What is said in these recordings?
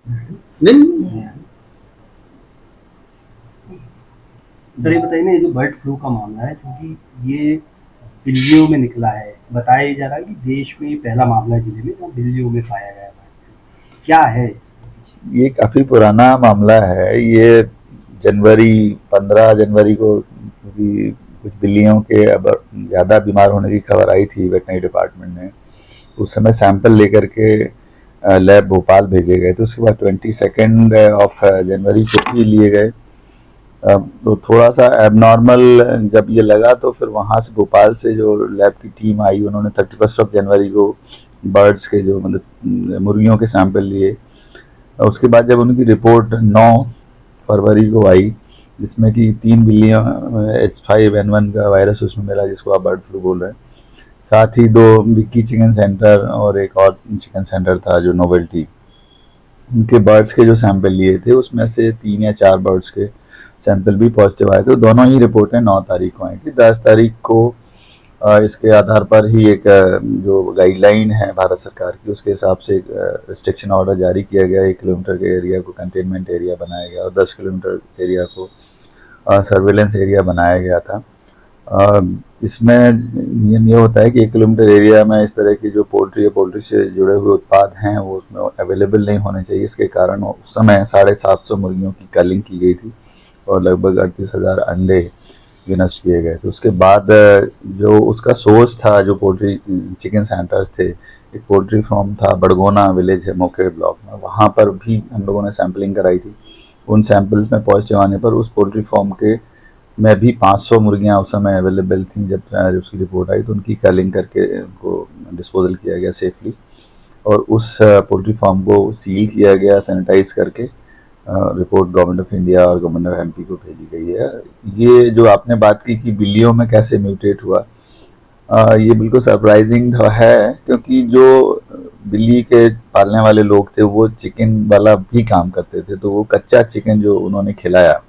नहीं। सर ये बताइए ना, ये जो बर्ड फ्लू का मामला है, क्योंकि ये बिल्लियों में निकला है, बताया जा रहा है कि देश में ये पहला मामला है जिले में जहाँ बिल्लियों में पाया गया बर्ड फ्लू, क्या है इसके पीछे? ये काफ़ी पुराना मामला है। ये जनवरी 15 जनवरी को भी कुछ बिल्लियों के अब ज़्यादा बीमार होने की खबर आई थी वेटनरी डिपार्टमेंट में। उस समय सैंपल लेकर के लैब भोपाल भेजे गए थे। उसके बाद 22 को ही लिए गए। तो थोड़ा सा एबनॉर्मल जब ये लगा तो फिर वहाँ से भोपाल से जो लैब की टीम आई, उन्होंने 31 जनवरी को बर्ड्स के जो मतलब मुर्गियों के सैंपल लिए। उसके बाद जब उनकी रिपोर्ट 9 फरवरी को आई, जिसमें कि 3 बिल्लियाँ H5N1 का वायरस उसमें मिला, जिसको आप बर्ड फ्लू बोल रहे हैं। साथ ही 2 विक्की चिकन सेंटर और एक और चिकन सेंटर था जो नोवेल्टी, उनके बर्ड्स के जो सैंपल लिए थे उसमें से 3 या 4 बर्ड्स के सैंपल भी पॉजिटिव आए थे। दोनों ही रिपोर्टें 9 तारीख को आई थी। 10 तारीख को इसके आधार पर ही एक जो गाइडलाइन है भारत सरकार की, उसके हिसाब से एक रिस्ट्रिक्शन ऑर्डर जारी किया गया। 1 किलोमीटर के एरिया को कंटेनमेंट एरिया बनाया गया और 10 किलोमीटर एरिया को सर्वेलेंस एरिया बनाया गया था। इसमें नियम ये होता है कि 1 किलोमीटर एरिया में इस तरह की जो पोल्ट्री या पोल्ट्री से जुड़े हुए उत्पाद हैं वो उसमें अवेलेबल नहीं होने चाहिए। इसके कारण उस समय 750 मुर्गियों की कलिंग की गई थी और लगभग 38,000 अंडे विनष्ट किए गए थे। उसके बाद जो उसका सोर्स था, जो पोल्ट्री चिकन सेंटर्स थे, एक पोल्ट्री फार्म था बड़गोना विलेज है मोके ब्लॉक में, वहाँ पर भी हम लोगों ने सैम्पलिंग कराई थी। उन सैंपल्स में पॉजिटिव आने पर उस पोल्ट्री फार्म के में भी 500 मुर्गियाँ उस समय अवेलेबल थी। जब उसकी रिपोर्ट आई तो उनकी कलिंग करके उनको डिस्पोजल किया गया सेफली और उस पोल्ट्री फार्म को सील किया गया सैनिटाइज करके। रिपोर्ट गवर्नमेंट ऑफ इंडिया और गवर्नमेंट ऑफ एमपी को भेजी गई है। ये जो आपने बात की कि बिल्लियों में कैसे म्यूटेट हुआ, ये बिल्कुल सरप्राइजिंग तो है, क्योंकि जो बिल्ली के पालने वाले लोग थे वो चिकन वाला भी काम करते थे। तो वो कच्चा चिकन जो उन्होंने खिलाया,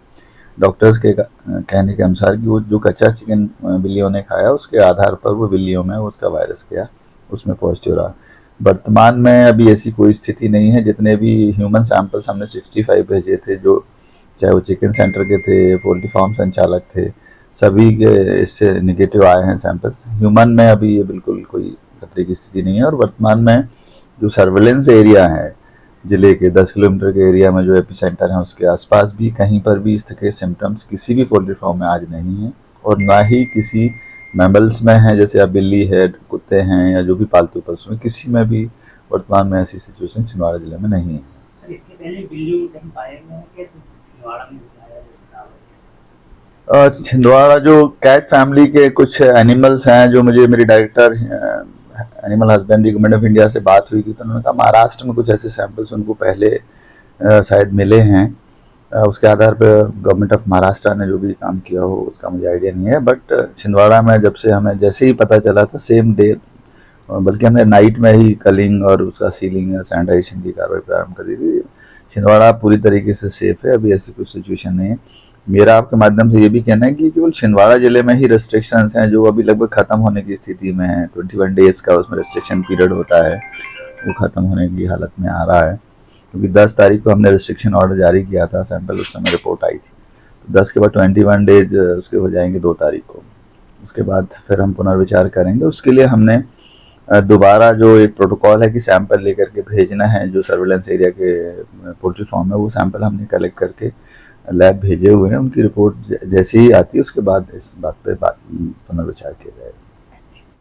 डॉक्टर्स के कहने के अनुसार, कि वो जो कच्चा चिकन बिल्लियों ने खाया उसके आधार पर वो बिल्लियों में उसका वायरस गया, उसमें पॉजिटिव रहा। वर्तमान में अभी ऐसी कोई स्थिति नहीं है। जितने भी ह्यूमन सैंपल्स हमने 65 भेजे थे, जो चाहे वो चिकन सेंटर के थे, पोल्ट्री फार्म संचालक थे, सभी के इससे निगेटिव आए हैं सैंपल्स। ह्यूमन में अभी ये बिल्कुल कोई खतरे की स्थिति नहीं है। और वर्तमान में जो सर्वेलेंस एरिया है जिले के 10 किलोमीटर के एरिया में, जो एपी सेंटर है उसके आसपास भी कहीं पर भी इस तरह के सिम्टम्स किसी भी पोल्ट्री फार्म में आज नहीं है और ना ही किसी मैमल्स में है, जैसे अब बिल्ली है, कुत्ते हैं या जो भी पालतू पशु हैं, किसी में भी वर्तमान में ऐसी सिचुएशन छिंदवाड़ा जिले में नहीं है। सर इसके पहले बिल्लियों कहीं पाए गए हैं क्या, छिंदवाड़ा में बताया जैसे दावा छिंदवाड़ा जो कैट फैमिली के कुछ एनिमल्स हैं, जो मुझे मेरी director animal husbandry government of India से बात हुई थी, तो उन्होंने कहा महाराष्ट्र में कुछ ऐसे सैंपल्स उनको पहले शायद मिले हैं। उसके आधार पर गवर्नमेंट ऑफ महाराष्ट्र ने जो भी काम किया हो उसका मुझे आइडिया नहीं है। बट छिंदवाड़ा में जब से हमें जैसे ही पता चला था, सेम डे, बल्कि हमने नाइट में ही कलिंग और उसका सीलिंग या सैनिटाइजेशन की कार्रवाई प्रारंभ कर दी थी। छिंदवाड़ा पूरी तरीके से सेफ है, अभी ऐसी कोई सिचुएशन नहीं है। मेरा आपके माध्यम से ये भी कहना है कि केवल छिंदवाड़ा जिले में ही रेस्ट्रिक्शंस हैं जो अभी लगभग खत्म होने की स्थिति में है। 21 डेज का उसमें रेस्ट्रिक्शन पीरियड होता है, वो खत्म होने की हालत में आ रहा है। क्योंकि 10 तारीख को हमने रिस्ट्रिक्शन ऑर्डर जारी किया था, सैंपल उस समय रिपोर्ट आई थी, तो 10 के बाद 21 डेज उसके हो जाएंगे 2 तारीख को। उसके बाद फिर हम पुनर्विचार करेंगे। उसके लिए हमने दोबारा जो एक प्रोटोकॉल है कि सैंपल लेकर के भेजना है, जो सर्वेलेंस एरिया के पोल्ट्री फार्म है, वो सैंपल हमने कलेक्ट करके लैब भेजे हुए हैं। उनकी रिपोर्ट जैसे ही आती है उसके बाद इस बात पे पुनर्विचार किया जाएगा।